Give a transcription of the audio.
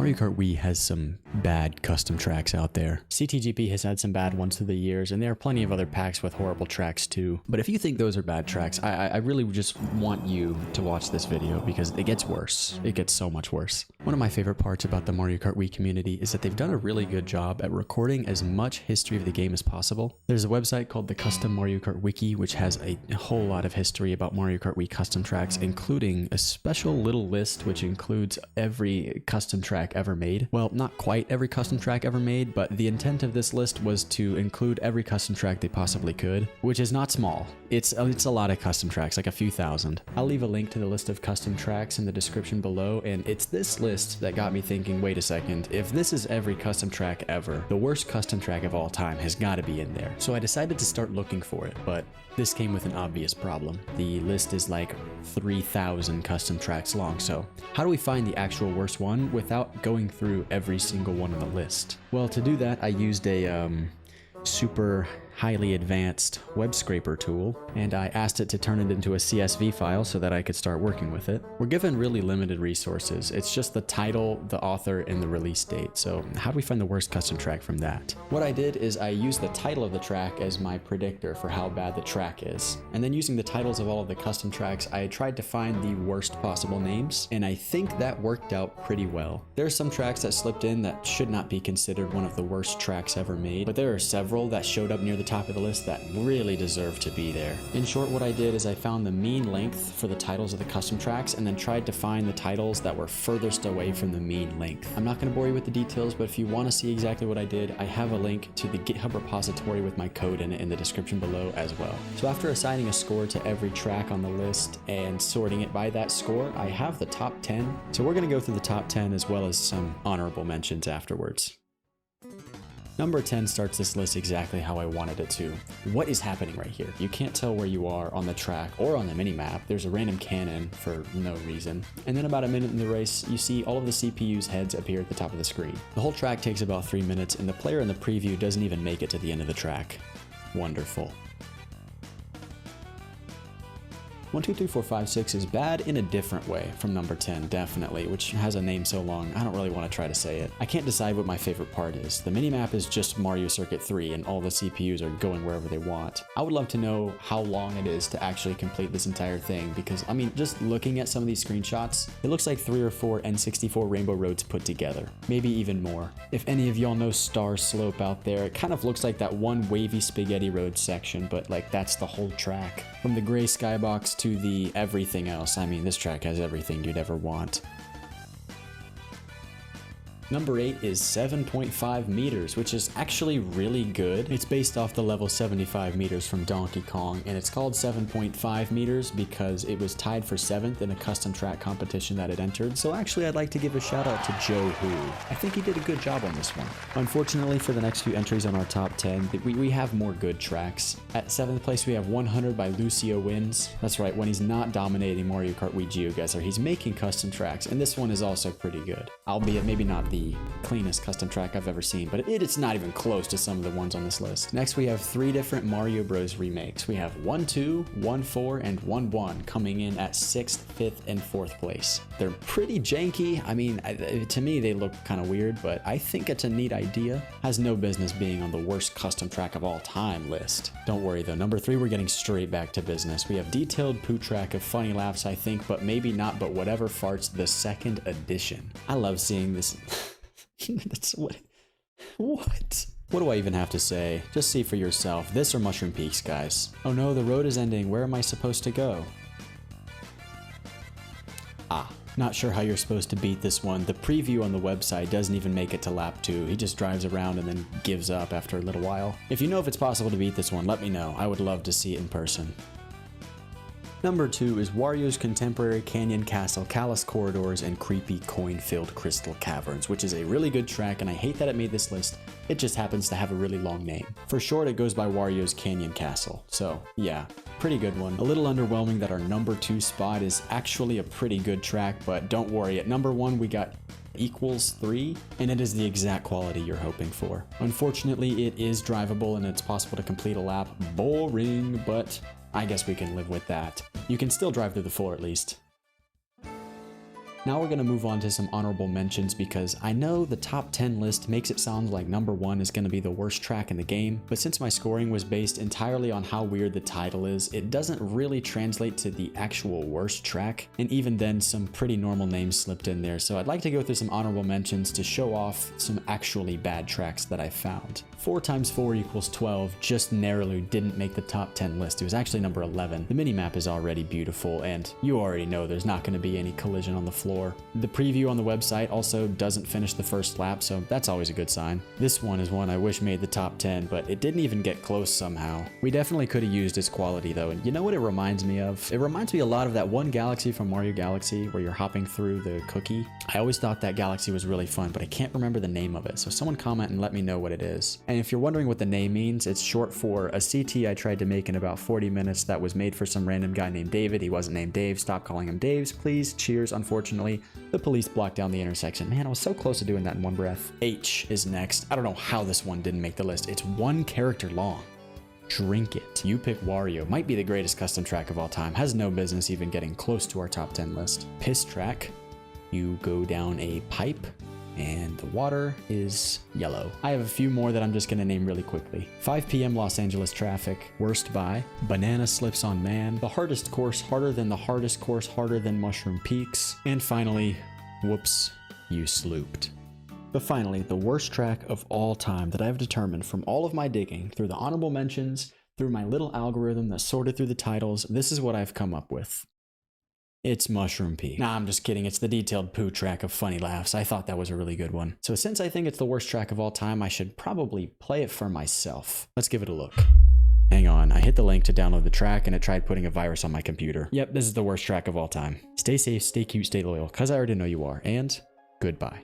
Mario Kart Wii has some bad custom tracks out there. CTGP has had some bad ones through the years, and there are plenty of other packs with horrible tracks too. But if you think those are bad tracks, I really just want you to watch this video because it gets worse. It gets so much worse. One of my favorite parts about the Mario Kart Wii community is that they've done a really good job at recording as much history of the game as possible. There's a website called the Custom Mario Kart Wiki, which has a whole lot of history about Mario Kart Wii custom tracks, including a special little list which includes every custom track ever made. Well, not quite every custom track ever made, but the intent of this list was to include every custom track they possibly could, which is not small. It's a lot of custom tracks, like a few thousand. I'll leave a link to the list of custom tracks in the description below, and it's this list that got me thinking, wait a second, if this is every custom track ever, the worst custom track of all time has got to be in there. So I decided to start looking for it, but this came with an obvious problem. The list is like 3,000 custom tracks long, so how do we find the actual worst one without going through every single one on the list? Well, to do that, I used a super highly advanced web scraper tool, and I asked it to turn it into a CSV file so that I could start working with it. We're given really limited resources. It's just the title, the author, and the release date. So how do we find the worst custom track from that? What I did is I used the title of the track as my predictor for how bad the track is. And then using the titles of all of the custom tracks, I tried to find the worst possible names, and I think that worked out pretty well. There are some tracks that slipped in that should not be considered one of the worst tracks ever made, but there are several that showed up near the top of the list that really deserve to be there. In short, what I did is I found the mean length for the titles of the custom tracks and then tried to find the titles that were furthest away from the mean length. I'm not going to bore you with the details, but if you want to see exactly what I did, I have a link to the GitHub repository with my code in it in the description below as well. So after assigning a score to every track on the list and sorting it by that score, I have the top 10. So we're going to go through the top 10 as well as some honorable mentions afterwards. Number 10 starts this list exactly how I wanted it to. What is happening right here? You can't tell where you are on the track or on the minimap. There's a random cannon for no reason. And then about a minute in the race, you see all of the CPU's heads appear at the top of the screen. The whole track takes about 3 minutes, and the player in the preview doesn't even make it to the end of the track. Wonderful. 1, 2, 3, 4, 5, 6 is bad in a different way from number 10, definitely, which has a name so long, I don't really want to try to say it. I can't decide what my favorite part is. The minimap is just Mario Circuit 3 and all the CPUs are going wherever they want. I would love to know how long it is to actually complete this entire thing because, I mean, just looking at some of these screenshots, it looks like 3 or 4 N64 Rainbow Roads put together. Maybe even more. If any of y'all know Star Slope out there, it kind of looks like that one wavy spaghetti road section, but like that's the whole track. From the gray skybox to the everything else. I mean, this track has everything you'd ever want. Number 8 is 7.5 meters, which is actually really good. It's based off the level 75 meters from Donkey Kong, and it's called 7.5 meters because it was tied for 7th in a custom track competition that it entered. So actually, I'd like to give a shout out to Joe Who. I think he did a good job on this one. Unfortunately, for the next few entries on our top 10, we have more good tracks. At 7th place, we have 100 by Lucio Wins. That's right, when he's not dominating Mario Kart Wii GeoGuessr, he's making custom tracks, and this one is also pretty good. Albeit maybe not the cleanest custom track I've ever seen, but it's not even close to some of the ones on this list. Next, we have 3 different Mario Bros remakes. We have 1-2, 1-4, and 1-1 coming in at 6th, 5th, and 4th place. They're pretty janky. I mean, to me, they look kind of weird, but I think it's a neat idea. Has no business being on the worst custom track of all time list. Don't worry though, number 3, we're getting straight back to business. We have Detailed Poo Track of Funny Laughs, I think, but maybe not, but whatever farts, the 2nd edition. I love seeing this. That's what? What do I even have to say? Just see for yourself. This or Mushroom Peaks, guys. Oh no, the road is ending. Where am I supposed to go? Not sure how you're supposed to beat this one. The preview on the website doesn't even make it to lap 2. He just drives around and then gives up after a little while. If you know if it's possible to beat this one, let me know. I would love to see it in person. Number 2 is Wario's Contemporary Canyon Castle, Callous Corridors, and Creepy Coin-Filled Crystal Caverns, which is a really good track, and I hate that it made this list. It just happens to have a really long name. For short, it goes by Wario's Canyon Castle. So, yeah, pretty good one. A little underwhelming that our number 2 spot is actually a pretty good track, but don't worry, at number 1 we got equals 3, and it is the exact quality you're hoping for. Unfortunately, it is drivable and it's possible to complete a lap. Boring, but I guess we can live with that. You can still drive through the floor at least. Now we're going to move on to some honorable mentions because I know the top 10 list makes it sound like number 1 is going to be the worst track in the game, but since my scoring was based entirely on how weird the title is, it doesn't really translate to the actual worst track, and even then some pretty normal names slipped in there, so I'd like to go through some honorable mentions to show off some actually bad tracks that I found. 4 times 4 equals 12 just narrowly didn't make the top 10 list. It was actually number 11. The minimap is already beautiful, and you already know there's not going to be any collision on the floor. The preview on the website also doesn't finish the first lap, so that's always a good sign. This one is one I wish made the top 10, but it didn't even get close somehow. We definitely could have used its quality though, and you know what it reminds me of? It reminds me a lot of that one galaxy from Mario Galaxy where you're hopping through the cookie. I always thought that galaxy was really fun, but I can't remember the name of it, so someone comment and let me know what it is. And if you're wondering what the name means, it's short for a CT I tried to make in about 40 minutes that was made for some random guy named David. He wasn't named Dave. Stop calling him Daves, please. Cheers. Unfortunately, the police blocked down the intersection. Man, I was so close to doing that in one breath. H is next. I don't know how this one didn't make the list. It's 1 character long. Drink it. You pick Wario. Might be the greatest custom track of all time. Has no business even getting close to our top 10 list. Piss track. You go down a pipe and the water is yellow. I have a few more that I'm just gonna name really quickly. 5 p.m. Los Angeles traffic, worst by, banana slips on man, the hardest course harder than the hardest course harder than Mushroom Peaks, and finally, whoops, you slooped. But finally, the worst track of all time that I've determined from all of my digging, through the honorable mentions, through my little algorithm that sorted through the titles, this is what I've come up with. It's Mushroom Peak. Nah, I'm just kidding. It's the detailed poo track of funny laughs. I thought that was a really good one. So since I think it's the worst track of all time, I should probably play it for myself. Let's give it a look. Hang on, I hit the link to download the track and it tried putting a virus on my computer. Yep, this is the worst track of all time. Stay safe, stay cute, stay loyal, cause I already know you are, and goodbye.